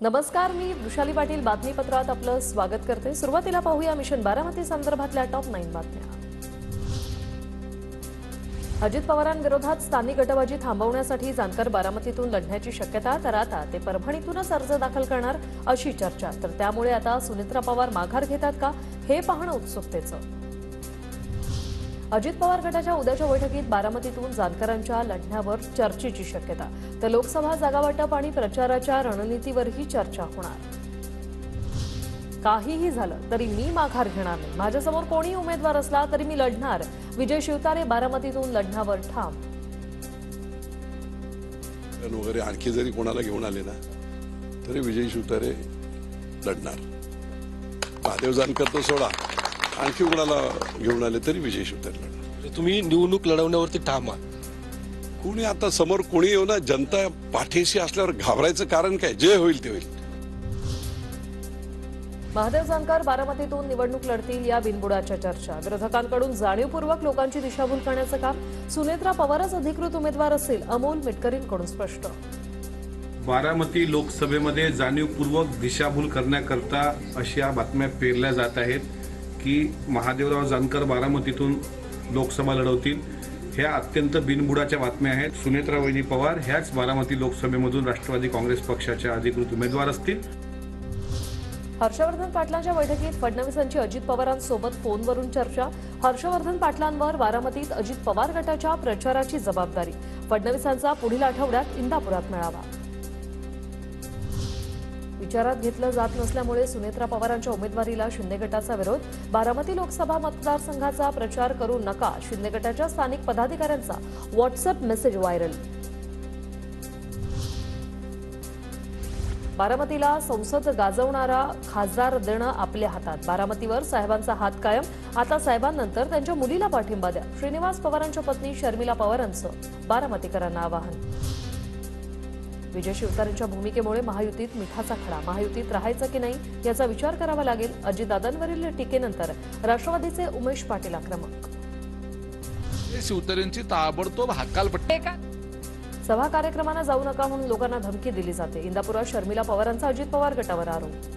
नमस्कार, मी वृषाली पाटील बातमीपत्रात आपलं स्वागत करते। सुरुवातीला पाहूया मिशन बारामती संदर्भातल्या टॉप 9 बातम्या। अजित पवारांविरोधात स्थानिक गटबाजी थांबवण्यासाठी जानकर बारामतीतून लढण्याची शक्यता, तर आता ते परभणीतूनच अर्ज दाखल करणार अशी चर्चा। तर त्यामुळे आता सुनेत्रा पवार माघार घेतात का हे पाहणं उत्सुकतेचं। अजित पवार गटाच्या उद्याच्या बैठकीत बारामतीतून जानकरांच्या लढण्यावर चर्चेची शक्यता, तर लोकसभा जागावाटप आणि प्रचाराच्या रणनीतीवरही चर्चा होणार। काहीही झालं तरी मी माघार घेणार नाही, माझ्यासमोर कोणी उमेदवार असला तरी मी लढणार, विजय शिवतारे बारामतीतून लढण्यावर ठाम। वगैरे आणखी जरी कोणाला घेऊन आले ना तरी विजय शिवतारे लढणार। महादेव जानकर तो सोडा, आणखी कोणाला घेऊन आले तरी विजय शिवतारे लढणार। तुम्ही निवडणूक लढवण्यावरती ठाम आहात। कोणी आता समोर कोणी येऊ ना, जनता पाठीशी असल्यावर घाबरायचं कारण काय? जे होईल ते होईल। महादेव जानकर बारामतीतून निवडणूक लढतील या बिनबुडाच्या चर्चा। विरोधकांकडून जाणीवपूर्वक लोकांची दिशाभूल करण्याचं काम, सुनेत्रा पवारच अधिकृत उमेदवार असतील, अमोल मिटकरींकडून स्पष्ट। बारामती लोकसभेमध्ये जाणीवपूर्वक दिशाभूल करण्याकरता अशा बातम्या पेरल्या जात आहेत की महादेवराव जानकर बारामतीतून लोकसभा लढवतील। ह्या अत्यंत बिनबुडाच्या बातम्या आहेत। सुनेत्रा वहिनी पवार ह्याच बारामती लोकसभेमधून राष्ट्रवादी काँग्रेस पक्षाच्या अधिकृत उमेदवार असतील। हर्षवर्धन पाटलांच्या बैठकीत फडणवीसांची अजित पवारांसोबत फोनवरून चर्चा। हर्षवर्धन पाटलांवर बारामतीत अजित पवार गटाच्या प्रचाराची जबाबदारी, फडणवीसांचा पुढील आठवड्यात इंदापुरात मेळावा। विचारात घेतलं जात नसल्यामुळे सुनेत्रा पवारांच्या उमेदवारीला शिंदे गटाचा विरोध। बारामती लोकसभा मतदारसंघाचा प्रचार करू नका, शिंदे गटाच्या स्थानिक पदाधिकाऱ्यांचा व्हॉट्सअप मेसेज व्हायरल। बारामतीला संसद गाजवणारा खासदार देणं आपल्या हातात, बारामतीवर साहेबांचा हात कायम। आता साहेबांनंतर त्यांच्या मुलीला पाठिंबा द्या, श्रीनिवास पवारांच्या पत्नी शर्मिला पवारांचं बारामतीकरांना आवाहन। विजय शिवतारेंच्या भूमिकेमुळे महायुतीत मिठाचा खडा, महायुतीत राहायचं की नाही याचा विचार करावा लागेल। अजितदादांवरील टीकेनंतर राष्ट्रवादीचे उमेश पाटील आक्रमक। शिवतारेंची ताबडतोब हकालपट्टी। सभा कार्यक्रमांना जाऊ नका म्हणून लोकांना धमकी दिली जाते, इंदापुरात शर्मिला पवारांचा अजित पवार गटावर आरोप।